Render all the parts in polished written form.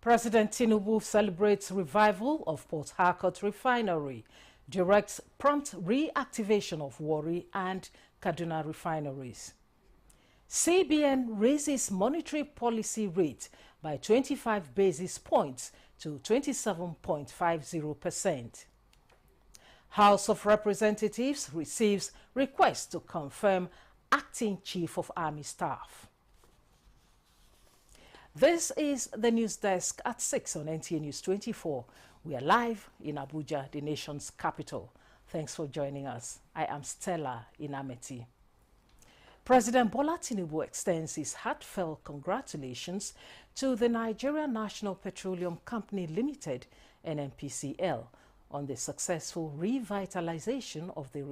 President Tinubu celebrates revival of Port Harcourt refinery, directs prompt reactivation of Warri and Kaduna refineries. CBN raises monetary policy rate by 25 basis points to 27.50%. House of Representatives receives request to confirm acting Chief of Army Staff. This is the news desk at 6 on Nta News 24. We are live in Abuja, the nation's capital. Thanks for joining us. I am Stella Inameti. President Bola Tinubu extends his heartfelt congratulations to the Nigeria National Petroleum Company Limited, NNPCL, on the successful revitalization of the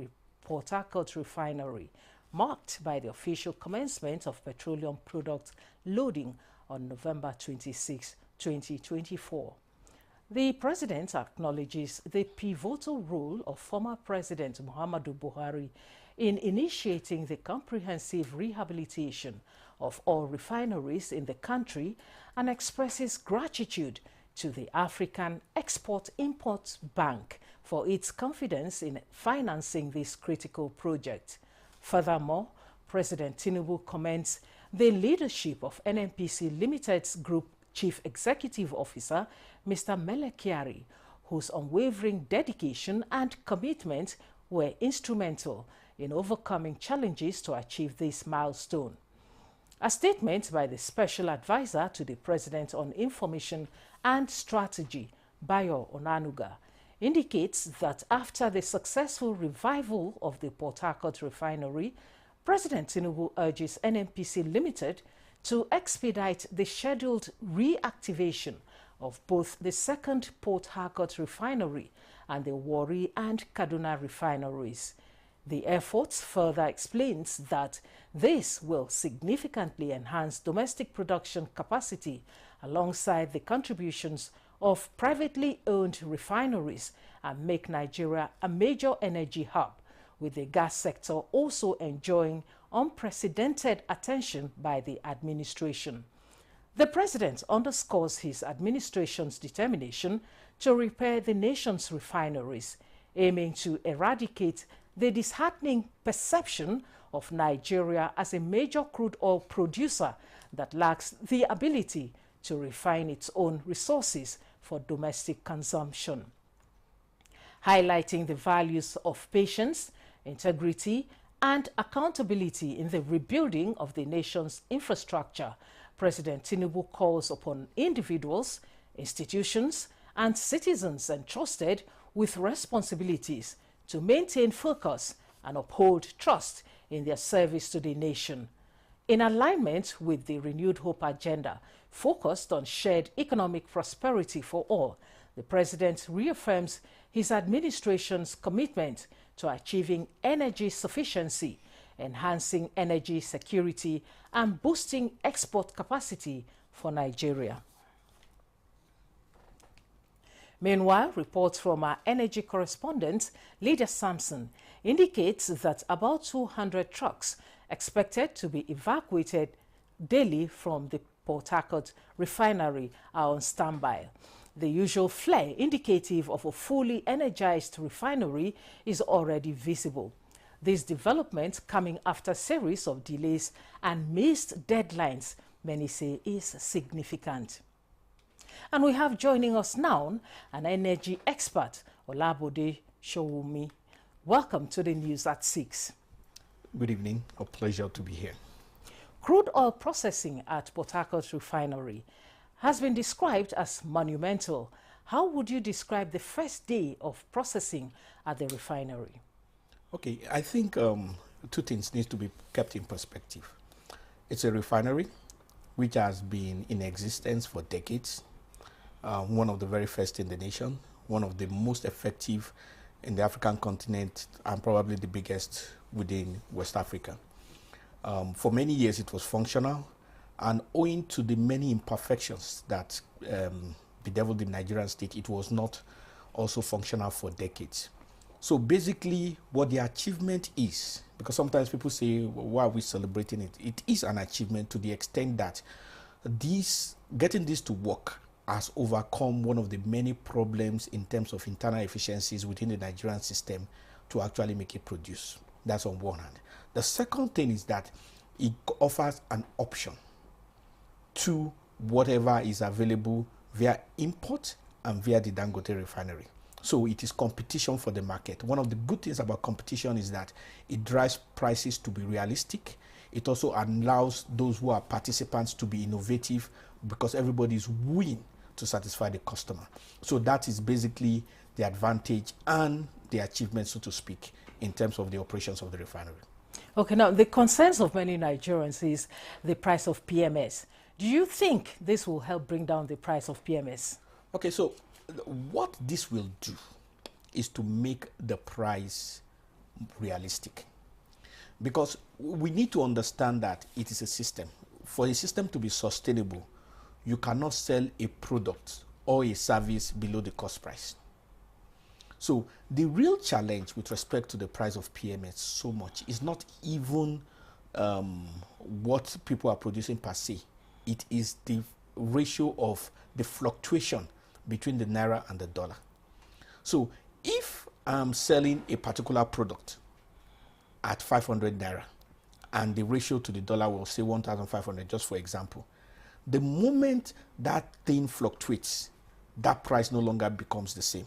Port Harcourt refinery, marked by the official commencement of petroleum product loading on November 26, 2024. The President acknowledges the pivotal role of former President Muhammadu Buhari in initiating the comprehensive rehabilitation of all refineries in the country and expresses gratitude to the African Export-Import Bank for its confidence in financing this critical project. Furthermore, President Tinubu commends the leadership of NNPC Limited's Group Chief Executive Officer, Mr. Mele Kyari, whose unwavering dedication and commitment were instrumental in overcoming challenges to achieve this milestone. A statement by the Special Advisor to the President on Information and Strategy, Bayo Onanuga, indicates that after the successful revival of the Port Harcourt refinery, President Tinubu urges NNPC Limited to expedite the scheduled reactivation of both the second Port Harcourt refinery and the Warri and Kaduna refineries. The efforts further explains that this will significantly enhance domestic production capacity alongside the contributions of privately owned refineries and make Nigeria a major energy hub, with the gas sector also enjoying unprecedented attention by the administration. The President underscores his administration's determination to repair the nation's refineries, aiming to eradicate the disheartening perception of Nigeria as a major crude oil producer that lacks the ability to refine its own resources for domestic consumption. Highlighting the values of patience, integrity, and accountability in the rebuilding of the nation's infrastructure, President Tinubu calls upon individuals, institutions, and citizens entrusted with responsibilities to maintain focus and uphold trust in their service to the nation. In alignment with the renewed hope agenda focused on shared economic prosperity for all, the President reaffirms his administration's commitment to achieving energy sufficiency, enhancing energy security, and boosting export capacity for Nigeria. Meanwhile, reports from our energy correspondent, Lydia Sampson, indicates that about 200 trucks expected to be evacuated daily from the Port Harcourt refinery are on standby. The usual flare indicative of a fully energized refinery is already visible. This development coming after a series of delays and missed deadlines, many say is significant. And we have joining us now an energy expert, Olabode Showumi. Welcome to the news at 6. Good evening. A pleasure to be here. Crude oil processing at Port Harcourt refinery has been described as monumental. How would you describe the first day of processing at the refinery? Okay, I think two things need to be kept in perspective. It's a refinery which has been in existence for decades, one of the very first in the nation, one of the most effective in the African continent, and probably the biggest within West Africa. For many years it was functional, and owing to the many imperfections that bedeviled the Nigerian state, it was not also functional for decades. So basically what the achievement is, because sometimes people say, well, why are we celebrating it? It is an achievement to the extent that getting this to work has overcome one of the many problems in terms of internal efficiencies within the Nigerian system to actually make it produce. That's on one hand. The second thing is that it offers an option to whatever is available via import and via the Dangote refinery. So it is competition for the market. One of the good things about competition is that it drives prices to be realistic. It also allows those who are participants to be innovative because everybody is willing to satisfy the customer. So that is basically the advantage and the achievement, so to speak, in terms of the operations of the refinery. Okay, now the concerns of many Nigerians is the price of PMS. Do you think this will help bring down the price of PMS? Okay, so what this will do is to make the price realistic. Because we need to understand that it is a system. For a system to be sustainable, you cannot sell a product or a service below the cost price. So the real challenge with respect to the price of PMS so much is not even what people are producing per se. It is the ratio of the fluctuation between the naira and the dollar. So if I'm selling a particular product at 500 naira and the ratio to the dollar will say 1,500, just for example, the moment that thing fluctuates, that price no longer becomes the same.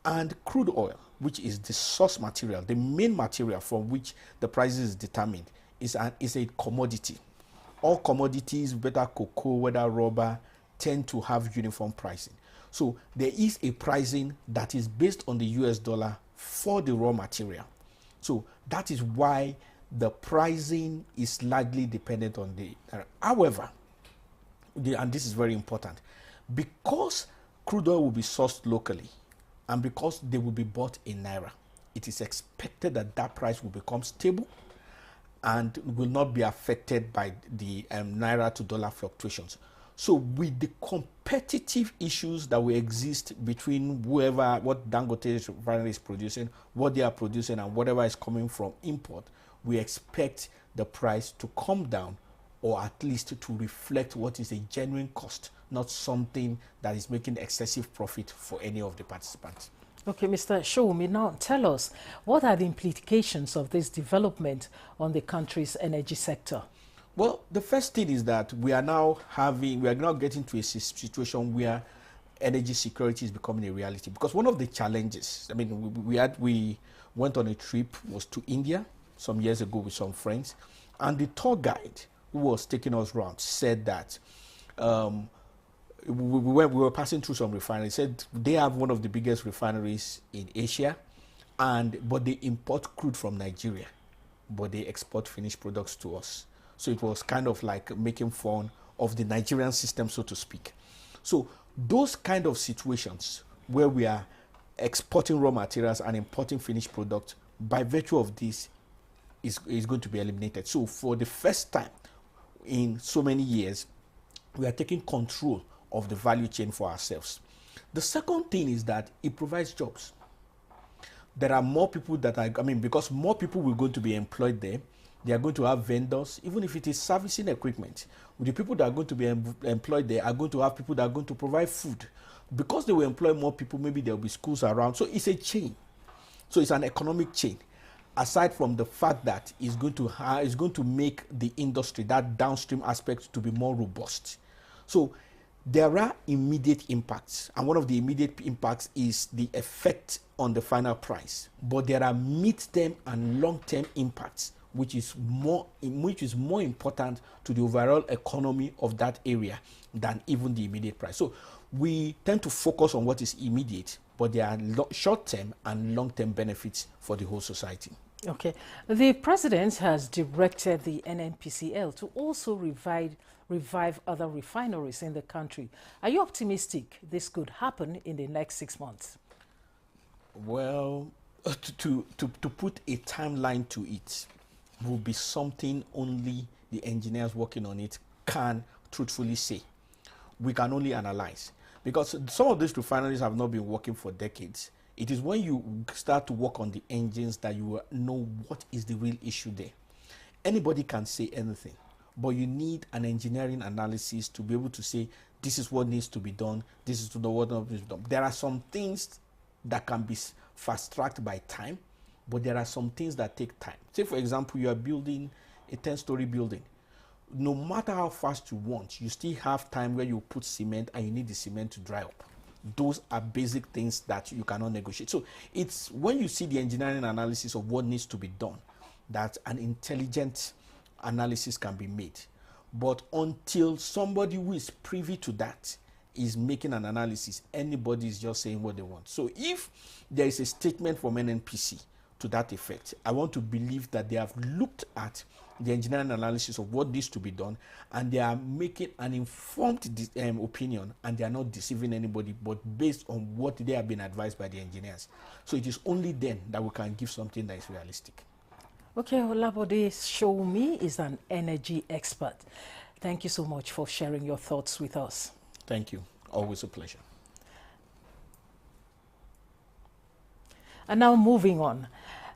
And crude oil, which is the source material, the main material from which the price is determined, is a commodity. All commodities, whether cocoa, whether rubber, tend to have uniform pricing. So there is a pricing that is based on the US dollar for the raw material. So that is why the pricing is largely dependent on the. However, and this is very important, because crude oil will be sourced locally and because they will be bought in naira, it is expected that that price will become stable and will not be affected by the naira to dollar fluctuations. So with the competitive issues that will exist between what Dangote refinery is producing, what they are producing, and whatever is coming from import, we expect the price to come down, or at least to reflect what is a genuine cost, not something that is making excessive profit for any of the participants. Okay, Mr. Showumi, now tell us, what are the implications of this development on the country's energy sector? Well, the first thing is that we are now getting to a situation where energy security is becoming a reality. Because one of the challenges, I mean, we went on a trip, was to India some years ago with some friends, and the tour guide who was taking us around said that we were passing through some refineries. Said they have one of the biggest refineries in Asia, but they import crude from Nigeria, but they export finished products to us. So it was kind of like making fun of the Nigerian system, so to speak. So those kind of situations where we are exporting raw materials and importing finished products, by virtue of this, is going to be eliminated. So for the first time in so many years, we are taking control of the value chain for ourselves. The second thing is that it provides jobs. There are more people because more people will going to be employed there. They are going to have vendors, even if it is servicing equipment. The people that are going to be employed there are going to have people that are going to provide food. Because they will employ more people, maybe there will be schools around. So it's a chain. So it's an economic chain. Aside from the fact that it's going to make the industry, that downstream aspect, to be more robust. So there are immediate impacts, and one of the immediate impacts is the effect on the final price. But there are mid-term and long-term impacts, which is more important to the overall economy of that area than even the immediate price. So we tend to focus on what is immediate, but there are short-term and long-term benefits for the whole society. Okay. The president has directed the NNPCL to also revive other refineries in the country. Are you optimistic this could happen in the next 6 months? Well, to put a timeline to it will be something only the engineers working on it can truthfully say. We can only analyze, because some of these refineries have not been working for decades. It is when you start to work on the engines that you know what is the real issue there. Anybody can say anything, but you need an engineering analysis to be able to say, this is what needs to be done, this is what needs to be done. There are some things that can be fast-tracked by time, but there are some things that take time. Say, for example, you are building a 10-story building. No matter how fast you want, you still have time where you put cement and you need the cement to dry up. Those are basic things that you cannot negotiate. So it's when you see the engineering analysis of what needs to be done that an intelligent analysis can be made. But until somebody who is privy to that is making an analysis, anybody is just saying what they want. So if there is a statement from NNPC to that effect, I want to believe that they have looked at the engineering analysis of what needs to be done, and they are making an informed opinion, and they are not deceiving anybody, but based on what they have been advised by the engineers. So it is only then that we can give something that is realistic. Okay, Olabode Shoumi is an energy expert. Thank you so much for sharing your thoughts with us. Thank you. Always a pleasure. And now moving on.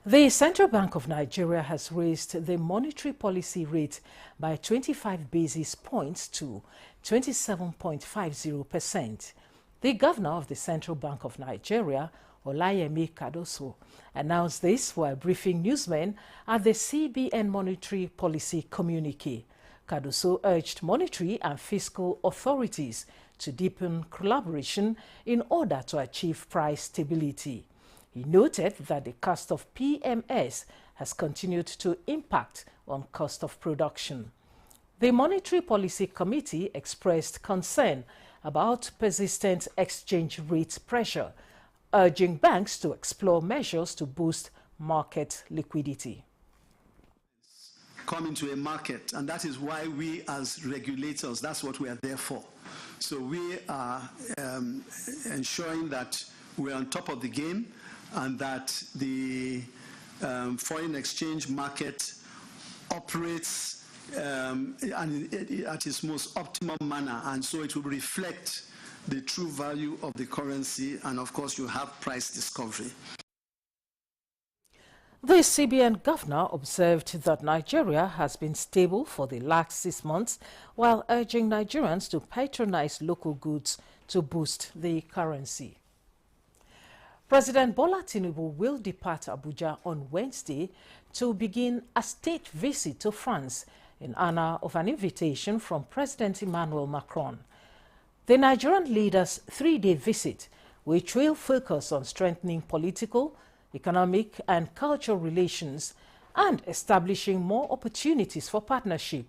The Central Bank of Nigeria has raised the monetary policy rate by 25 basis points to 27.50%. The governor of the Central Bank of Nigeria, Olayemi Cardoso, announced this while briefing newsmen at the CBN Monetary Policy Communique. Cardoso urged monetary and fiscal authorities to deepen collaboration in order to achieve price stability. He noted that the cost of PMS has continued to impact on cost of production. The Monetary Policy Committee expressed concern about persistent exchange rate pressure, urging banks to explore measures to boost market liquidity. Come into a market, and that is why we as regulators, that's what we are there for. So we are ensuring that we're on top of the game and that the foreign exchange market operates at its most optimum manner, and so it will reflect the true value of the currency, and of course you have price discovery. The CBN governor observed that Nigeria has been stable for the last 6 months, while urging Nigerians to patronize local goods to boost the currency. President Bola Tinubu will depart Abuja on Wednesday to begin a state visit to France in honor of an invitation from President Emmanuel Macron. The Nigerian leader's 3-day visit, which will focus on strengthening political, economic and cultural relations and establishing more opportunities for partnership,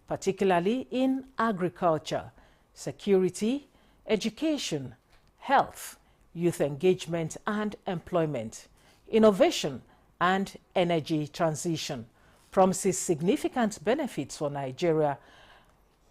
particularly in agriculture, security, education, health, youth engagement and employment, innovation and energy transition, promises significant benefits for Nigeria.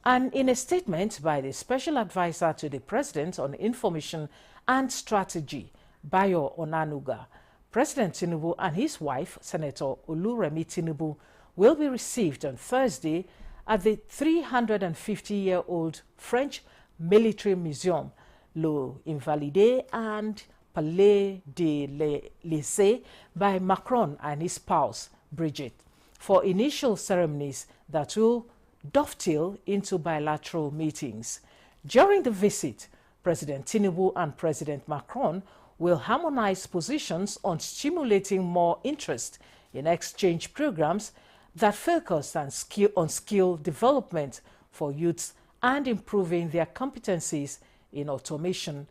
And in a statement by the Special Advisor to the President on Information and Strategy, Bayo Onanuga, President Tinubu and his wife, Senator Oluremi Tinubu, will be received on Thursday at the 350-year-old French Military Museum, Les Invalides and Palais de l'Élysée, by Macron and his spouse, Brigitte, for initial ceremonies that will dovetail into bilateral meetings. During the visit, President Tinubu and President Macron will harmonize positions on stimulating more interest in exchange programs that focus on skill development for youths and improving their competencies in automation,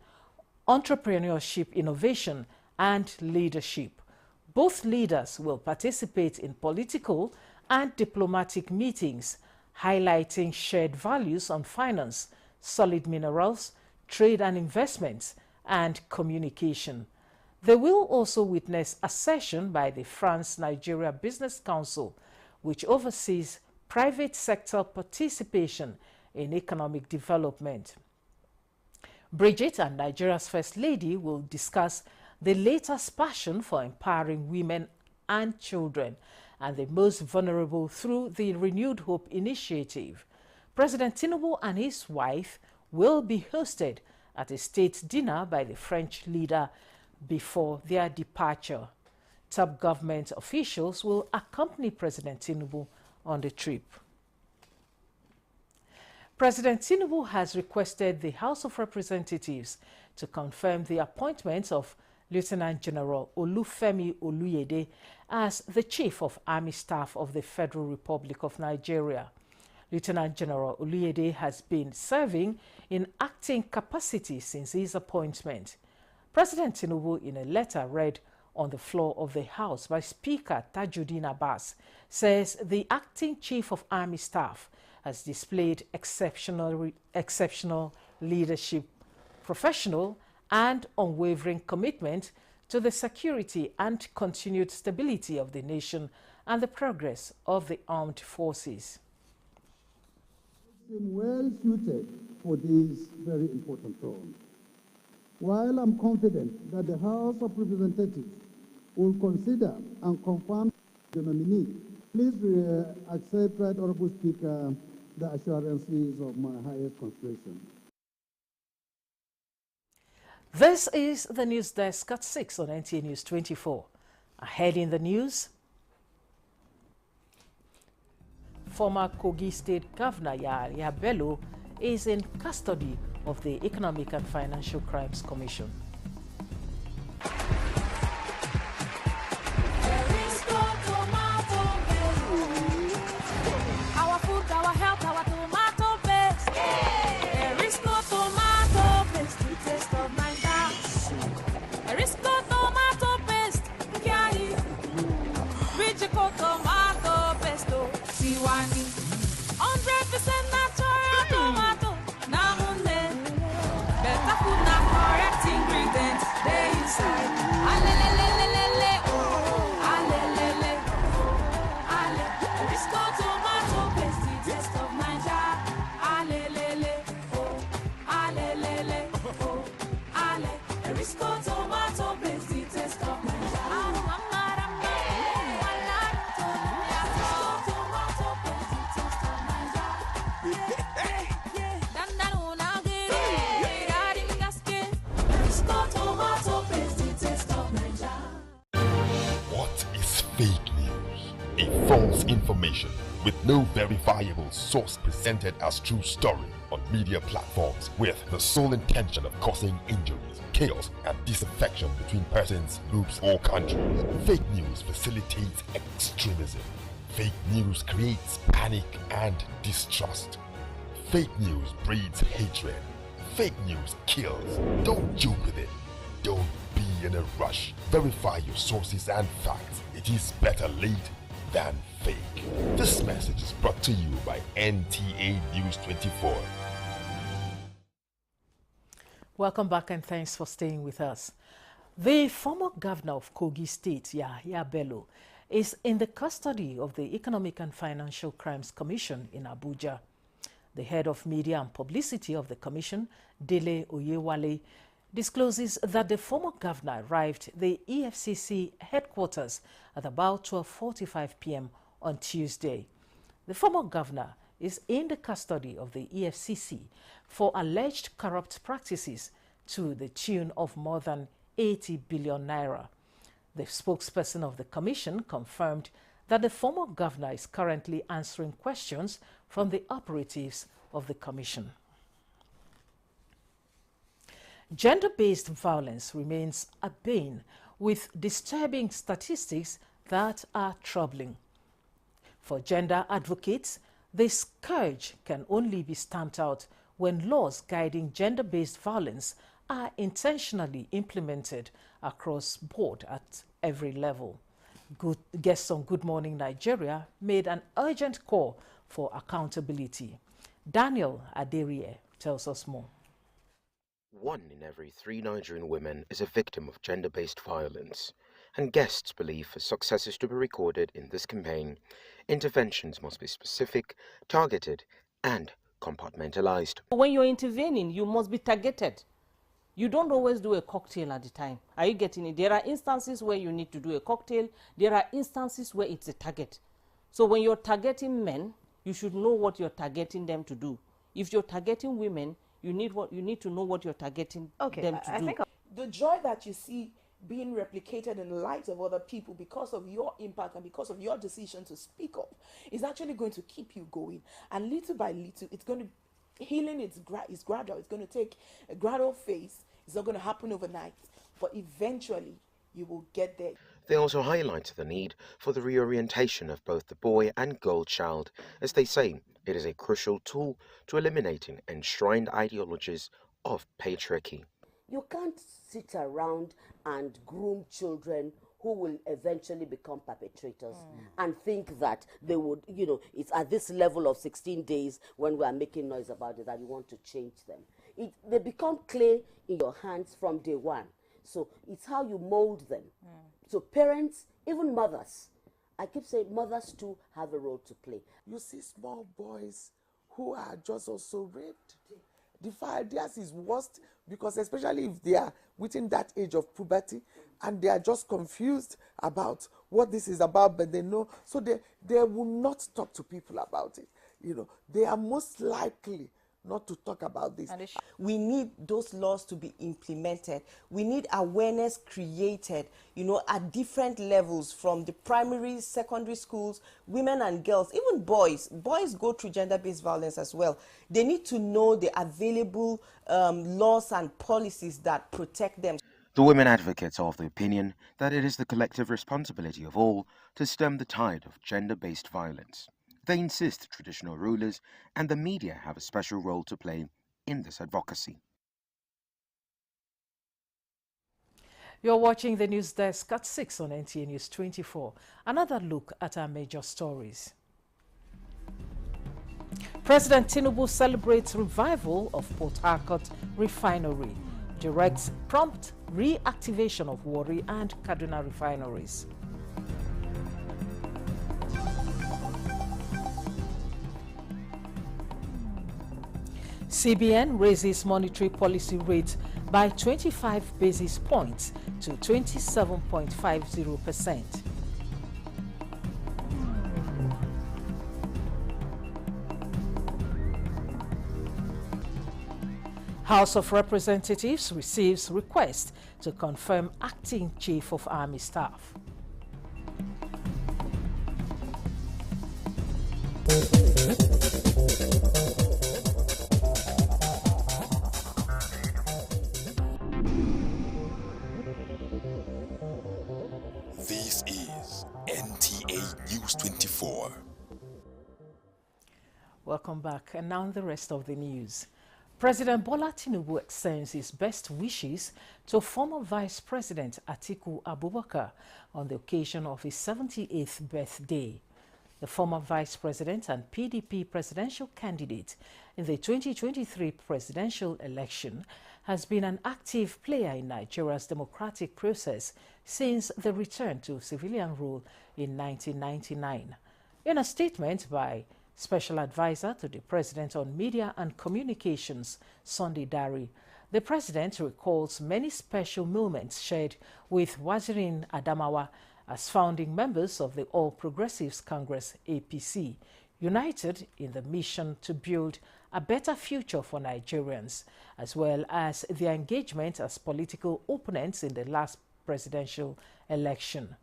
entrepreneurship, innovation, and leadership. Both leaders will participate in political and diplomatic meetings, highlighting shared values on finance, solid minerals, trade and investments, and communication. They will also witness a session by the France-Nigeria Business Council, which oversees private sector participation in economic development. Brigitte and Nigeria's First Lady will discuss the latest passion for empowering women and children and the most vulnerable through the Renewed Hope initiative. President Tinubu and his wife will be hosted at a state dinner by the French leader before their departure. Top government officials will accompany President Tinubu on the trip. President Tinubu has requested the House of Representatives to confirm the appointment of Lieutenant General Olufemi Oluyede as the Chief of Army Staff of the Federal Republic of Nigeria. Lieutenant General Oluyede has been serving in acting capacity since his appointment. President Tinubu, in a letter read on the floor of the House by Speaker Tajuddin Abbas, says the acting Chief of Army Staff has displayed exceptional leadership, professional and unwavering commitment to the security and continued stability of the nation and the progress of the armed forces. It's been well suited for this very important role. While I'm confident that the House of Representatives will consider and confirm the nominee, please accept, Right Honorable Speaker, the assurances of my highest consideration. This is the news desk at 6 on Nta News 24. Ahead in the news, former Kogi State Governor Yahaya Bello is in custody of the Economic and Financial Crimes Commission. False information with no verifiable source presented as true story on media platforms with the sole intention of causing injuries, chaos, and disaffection between persons, groups, or countries. Fake news facilitates extremism. Fake news creates panic and distrust. Fake news breeds hatred. Fake news kills. Don't joke with it. Don't be in a rush. Verify your sources and facts. It is better late than fake. This message is brought to you by Nta News24. Welcome back and thanks for staying with us. The former governor of Kogi State, Yahaya Bello, is in the custody of the Economic and Financial Crimes Commission in Abuja. The head of media and publicity of the commission, Dele Oyewale, discloses that the former governor arrived at the EFCC headquarters at about 12:45 p.m. on Tuesday. The former governor is in the custody of the EFCC for alleged corrupt practices to the tune of more than 80 billion naira. The spokesperson of the commission confirmed that the former governor is currently answering questions from the operatives of the commission. Gender-based violence remains a bane, with disturbing statistics that are troubling. For gender advocates, the scourge can only be stamped out when laws guiding gender-based violence are intentionally implemented across board at every level. Guests on Good Morning Nigeria made an urgent call for accountability. Daniel Aderie tells us more. 1 in every 3 Nigerian women is a victim of gender-based violence, and guests believe for successes to be recorded in this campaign, interventions must be specific, targeted, and compartmentalized. When you're intervening, you must be targeted. You don't always do a cocktail at a time. Are you getting it? There are instances where you need to do a cocktail. There are instances where it's a target. So when you're targeting men, you should know what you're targeting them to do. If you're targeting women, you need to know what you're targeting them to do. I think the joy that you see being replicated in the lives of other people because of your impact and because of your decision to speak up is actually going to keep you going. And little by little, it's going to Healing is gradual. It's going to take a gradual phase. It's not going to happen overnight, but eventually you will get there. They also highlight the need for the reorientation of both the boy and girl child, as they say it is a crucial tool to eliminating enshrined ideologies of patriarchy. You can't sit around and groom children who will eventually become perpetrators and think that they would, it's at this level of 16 days when we are making noise about it that you want to change them. They become clay in your hands from day one. So it's how you mold them. So parents, even mothers, I keep saying mothers too have a role to play. You see small boys who are just also raped. Theirs is worst, because especially if they are within that age of puberty and they are just confused about what this is about, but they know, so they will not talk to people about it. They are most likely not to talk about this. We need those laws to be implemented. We need awareness created, at different levels, from the primary, secondary schools, women and girls, even boys. Boys go through gender-based violence as well. They need to know the available laws and policies that protect them. The women advocates are of the opinion that it is the collective responsibility of all to stem the tide of gender-based violence. They insist traditional rulers and the media have a special role to play in this advocacy. You're watching the news desk at 6 on Nta News 24. Another look at our major stories. President Tinubu celebrates revival of Port Harcourt refinery, directs prompt reactivation of Warri and Kaduna refineries. CBN raises monetary policy rate by 25 basis points to 27.50%. House of Representatives receives request to confirm acting Chief of Army Staff. This is Nta News 24. Welcome back, and now the rest of the news. President Bola Tinubu extends his best wishes to former Vice President Atiku Abubakar on the occasion of his 78th birthday. The former Vice President and PDP presidential candidate in the 2023 presidential election has been an active player in Nigeria's democratic process since the return to civilian rule in 1999. In a statement by Special Advisor to the President on Media and Communications, Sunday Dari, the President recalls many special moments shared with Wazirin Adamawa as founding members of the All Progressives Congress APC, united in the mission to build a better future for Nigerians, as well as their engagement as political opponents in the last presidential election.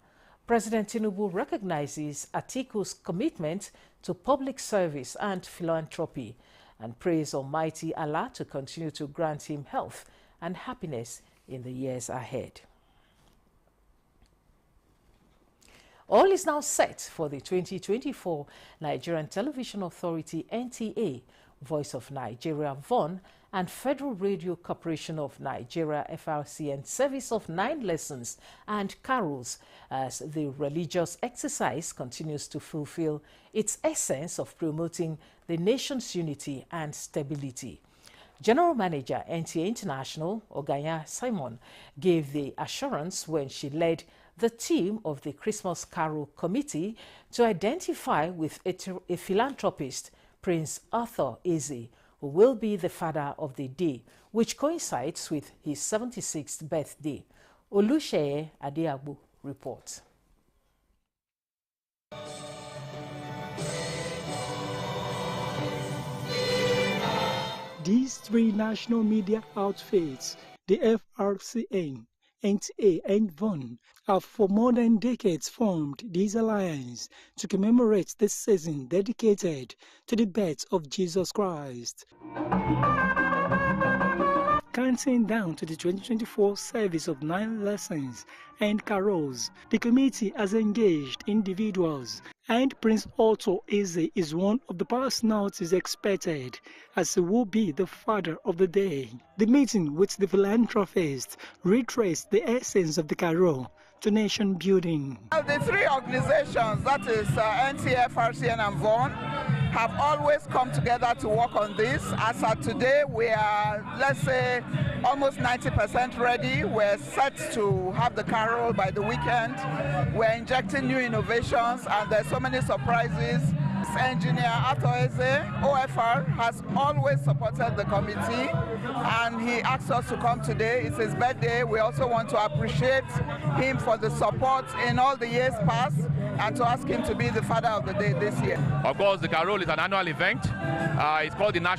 President Tinubu recognizes Atiku's commitment to public service and philanthropy and prays Almighty Allah to continue to grant him health and happiness in the years ahead. All is now set for the 2024 Nigerian Television Authority NTA, Voice of Nigeria VON, and Federal Radio Corporation of Nigeria FRCN service of 9 lessons and carols as the religious exercise continues to fulfill its essence of promoting the nation's unity and stability. General Manager NTA International, Oganya Simon, gave the assurance when she led the team of the Christmas Carol Committee to identify with a philanthropist, Prince Arthur Eze, who will be the father of the day, which coincides with his 76th birthday. Olusheye Adeagbo reports. These 3 national media outfits, the FRCN, Nta and VON have for more than decades formed this alliance to commemorate this season dedicated to the birth of Jesus Christ. Counting down to the 2024 service of 9 lessons and carols, the committee has engaged individuals, and Prince Otto Eze is one of the personalities expected, as he will be the father of the day. The meeting with the philanthropist retraced the essence of the carol to nation building. The three organizations, that is NTA, FRCN and VON, have always come together to work on this. As of today, we are, let's say, almost 90% ready. We're set to have the carol by the weekend. We're injecting new innovations, and there's so many surprises. Engineer Otto Eze, OFR, has always supported the committee, and he asked us to come today. It's his birthday. We also want to appreciate him for the support in all the years past, and to ask him to be the father of the day this year. Of course, the carol is an annual event. It's called the National